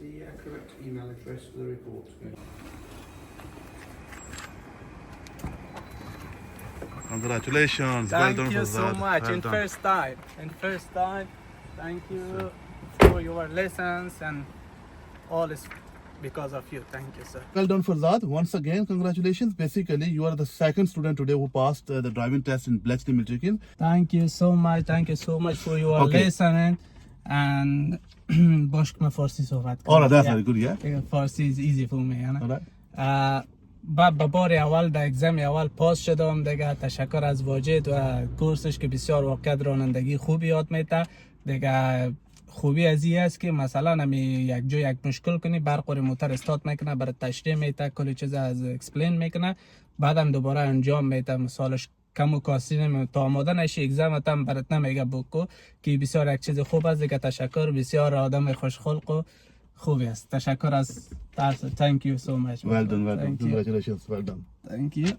the correct email address for the report. Congratulations. Thank well done, you so Farzad. much. Well in done. first time. In first time. Thank you for your lessons and all is because of you. Thank you, sir. Well done, Farzad. Once again, congratulations. Basically, you are the second student today who passed the driving test in Blackstone Milchikin. Thank you so much. Thank you so much for your Okay. listening. And باش که من فارسی صحبت کنم. All right, that's very good, yeah. فارسی is easy for me. All right. بعد به بار اول در اگزم اول پاس شدم دیگه. تشکر از واجد و کورسش که بسیار واقعا رانندگی خوبی یاد میده دیگه. خوبی از این است که مثلا نمی یک جا یک مشکل کنی برق موتور استارت میکنه، برای تشریح میده، کلی چیز از اکسپلین میکنه، بعدم دوباره انجام میده. مثالش کم و کاسی نمی تا آماده نشی اگزمت هم برات نمیگه بکو، که بسیار یک چیز خوب است دیگه. تشکر، بسیار آدم خوشخلق و خوبی است. تشکر از درس. Thank you so much. Well done, well done. Congratulations, well done. Thank you.